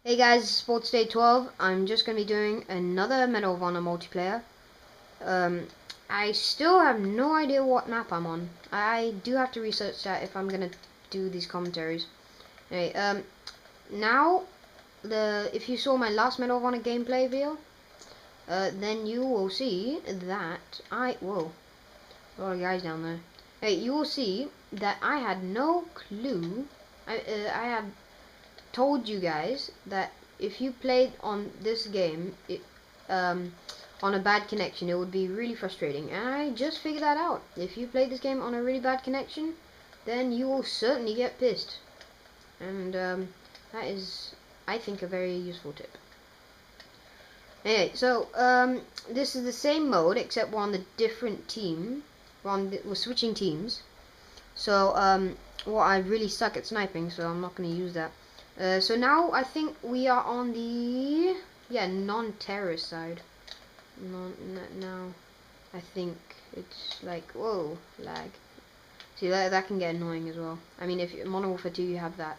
Hey guys, Sports Day 12. I'm just going to be doing another Medal of Honor multiplayer. I still have no idea what map I'm on. I do have to research that if I'm going to do these commentaries. Anyway, now, if you saw my last Medal of Honor gameplay video, then you will see that whoa, a lot of guys down there. Hey, you will see that I had no clue. I had told you guys that if you played on this game on a bad connection, it would be really frustrating, and I just figured that out. If you play this game on a really bad connection, then you will certainly get pissed, and that is, I think, a very useful tip. Anyway, so this is the same mode except we're on the different team. We're switching teams. So well, I really suck at sniping, so I'm not going to use that. So now I think we are on the non-terrorist side. Now I think it's like, whoa, lag. See, that can get annoying as well. I mean, if Modern Warfare 2 you have that,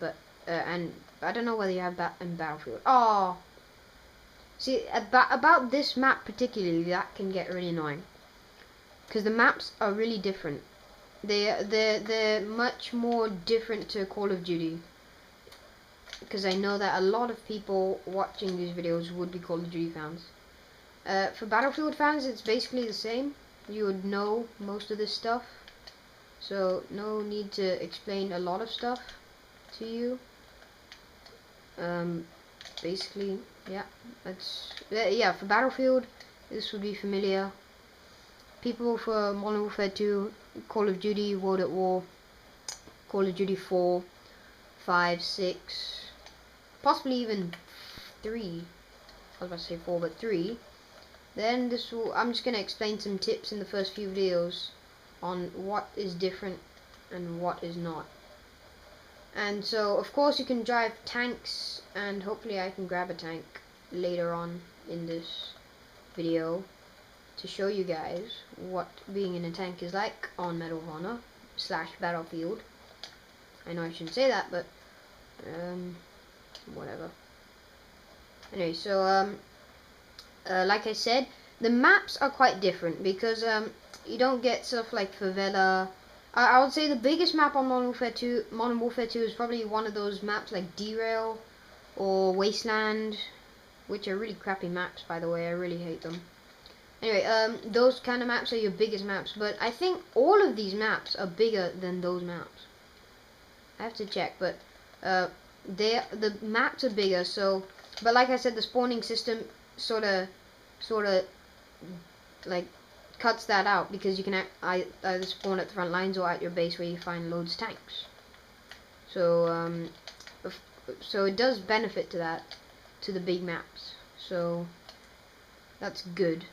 but and I don't know whether you have that in Battlefield. Oh, see, about this map particularly, that can get really annoying because the maps are really different. They're much more different to Call of Duty, because I know that a lot of people watching these videos would be Call of Duty fans. For Battlefield fans, it's basically the same. You would know most of this stuff, so no need to explain a lot of stuff to you. Basically, yeah, for Battlefield, this would be familiar. People for Modern Warfare 2, Call of Duty, World at War, Call of Duty 4, 5, 6, possibly even 3. I was about to say 4, but 3. Then I'm just going to explain some tips in the first few videos on what is different and what is not. And so, of course, you can drive tanks, and hopefully I can grab a tank later on in this video to show you guys what being in a tank is like on Medal of Honor / Battlefield. I know I shouldn't say that, but whatever. Anyway, so like I said, the maps are quite different because you don't get stuff like Favela. I would say the biggest map on Modern Warfare 2 is probably one of those maps like Derail or Wasteland, which are really crappy maps, by the way. I really hate them. Anyway, those kind of maps are your biggest maps, but I think all of these maps are bigger than those maps. I have to check, but the maps are bigger. So, but like I said, the spawning system sort of like cuts that out, because you can either spawn at the front lines or at your base where you find loads of tanks. So so it does benefit to the big maps. So that's good,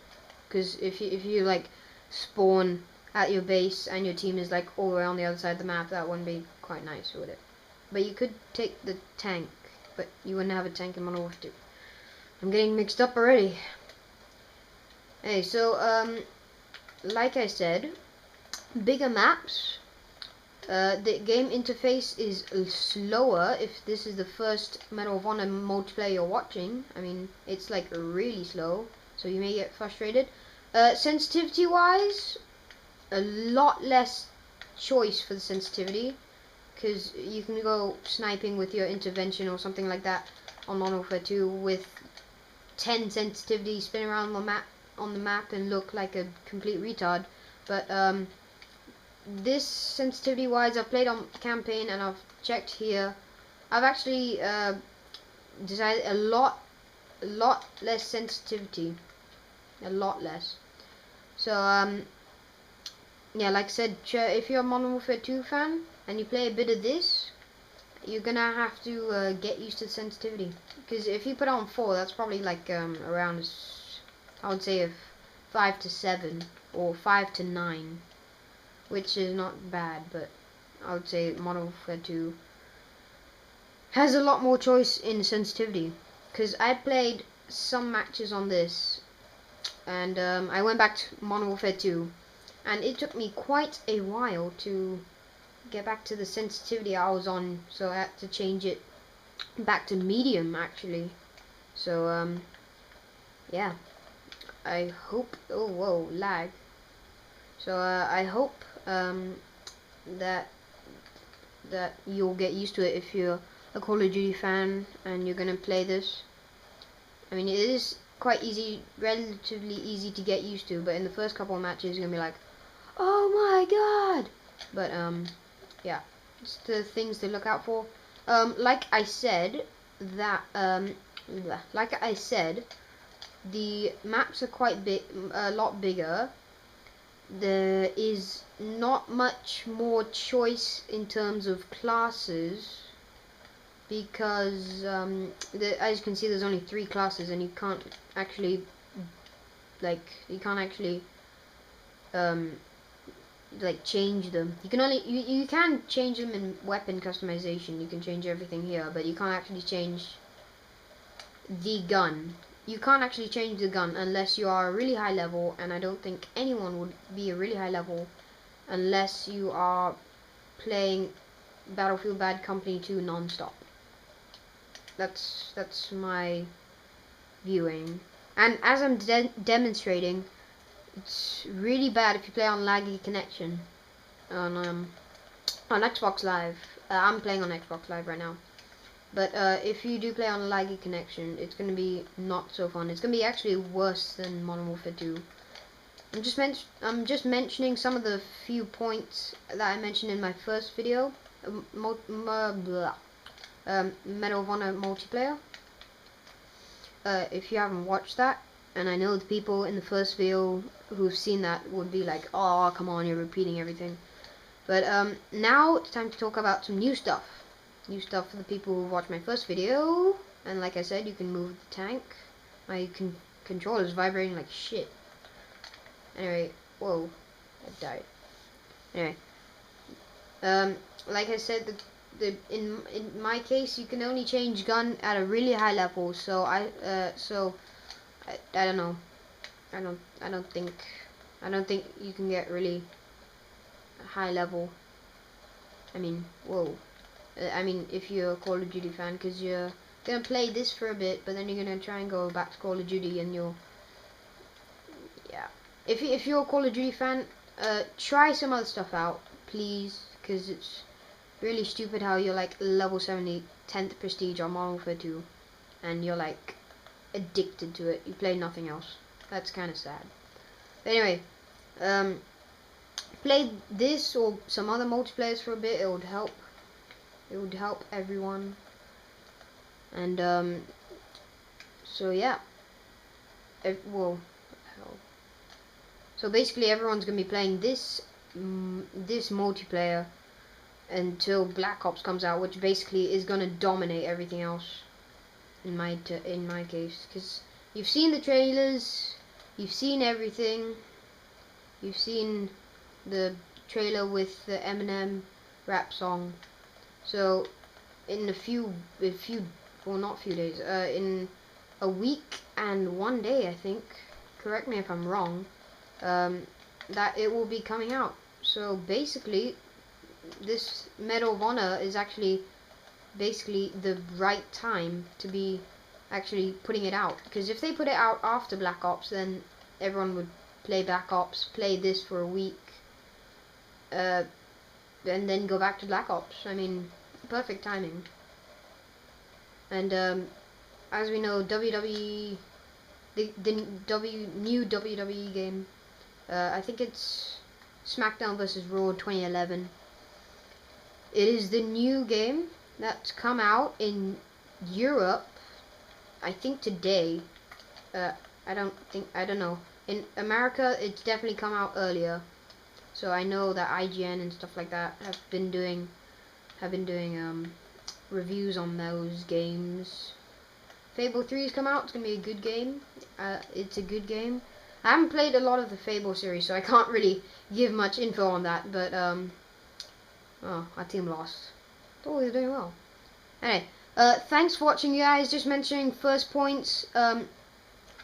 because if you like spawn at your base and your team is like all the way on the other side of the map, that wouldn't be quite nice, would it? But you could take the tank, but you wouldn't have a tank in Modern Warfare 2. I'm getting mixed up already. Hey, so like I said, bigger maps. The game interface is slower if this is the first Medal of Honor multiplayer you're watching. I mean, it's like really slow, so you may get frustrated. Sensitivity wise, a lot less choice for the sensitivity, because you can go sniping with your intervention or something like that on Modern Warfare 2 with 10 sensitivity, spin around on the map and look like a complete retard. But this sensitivity wise, I've played on campaign and I've checked here. I've actually decided a lot less sensitivity, a lot less. So yeah, like I said, if you're a Modern Warfare 2 fan and you play a bit of this, you're gonna have to get used to the sensitivity, because if you put on 4, that's probably like around, I would say, 5 to 7 or 5 to 9, which is not bad, but I would say Modern Warfare 2 has a lot more choice in sensitivity, because I played some matches on this, and I went back to Modern Warfare 2, and it took me quite a while to get back to the sensitivity I was on, so I had to change it back to medium actually. So yeah, I hope. Oh whoa, lag. So I hope that you'll get used to it if you're a Call of Duty fan and you're gonna play this. I mean, it is quite easy, relatively easy to get used to, but in the first couple of matches, you're gonna be like, "Oh my god!" But yeah, it's the things to look out for. Like I said, the maps are quite big, a lot bigger. There is not much more choice in terms of classes because as you can see, there's only 3 classes, and you can't actually um, change them. You can only you can change them in weapon customization. You can change everything here, but you can't actually change the gun. You can't actually change the gun unless you are a really high level, and I don't think anyone would be a really high level unless you are playing Battlefield Bad Company 2 non-stop. That's my viewing. And as I'm demonstrating, it's really bad if you play on laggy connection on Xbox Live. I'm playing on Xbox Live right now. But if you do play on a laggy connection, it's going to be not so fun. It's going to be actually worse than Modern Warfare 2. I'm just mentioning some of the few points that I mentioned in my first video. Medal of Honor multiplayer. If you haven't watched that, and I know the people in the first video who've seen that would be like, "Oh, come on, you're repeating everything." But now it's time to talk about some new stuff. New stuff for the people who watched my first video. And like I said, you can move the tank. My controller's vibrating like shit. Anyway, whoa, I died. Anyway, like I said, in my case, you can only change gun at a really high level. So I don't know. I don't think you can get really high level. I mean, whoa. I mean, if you're a Call of Duty fan, because you're gonna play this for a bit, but then you're gonna try and go back to Call of Duty, and yeah. If you're a Call of Duty fan, try some other stuff out, please, because it's really stupid how you're like level 70, 10th prestige on Modern Warfare 2, and you're like addicted to it. You play nothing else. That's kind of sad. But anyway, play this or some other multiplayers for a bit. It would help. It would help everyone. And so yeah. Well, so basically everyone's gonna be playing this this multiplayer until Black Ops comes out, which basically is gonna dominate everything else. In my case, because you've seen the trailers, you've seen everything. You've seen the trailer with the Eminem rap song. So in well, not few days, in a week and 1 day, I think, correct me if I'm wrong, that it will be coming out. So basically, this Medal of Honor is actually basically the right time to be actually putting it out, because if they put it out after Black Ops, then everyone would play Black Ops, play this for a week, and then go back to Black Ops. I mean, perfect timing. And as we know, WWE, the new WWE game, I think it's SmackDown vs. Raw 2011. It is the new game that's come out in Europe, I think today. I don't know. In America, it's definitely come out earlier. So I know that IGN and stuff like that have been doing reviews on those games. Fable 3's come out. It's gonna be a good game. It's a good game. I haven't played a lot of the Fable series, so I can't really give much info on that. But oh, our team lost. Oh, they're doing well. Anyway, thanks for watching, you guys. Just mentioning first points.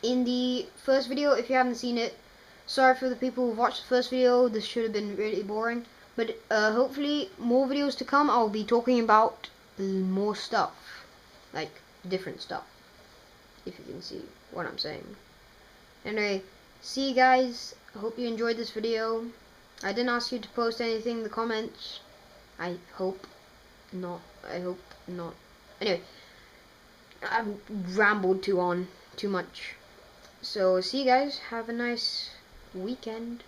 In the first video, if you haven't seen it, sorry for the people who watched the first video. This should have been really boring, but hopefully more videos to come. I'll be talking about more stuff. like different stuff, if you can see what I'm saying. Anyway, see you guys. I hope you enjoyed this video. I didn't ask you to post anything in the comments. I hope not. Anyway, I've rambled too much. So see you guys. Have a nice weekend.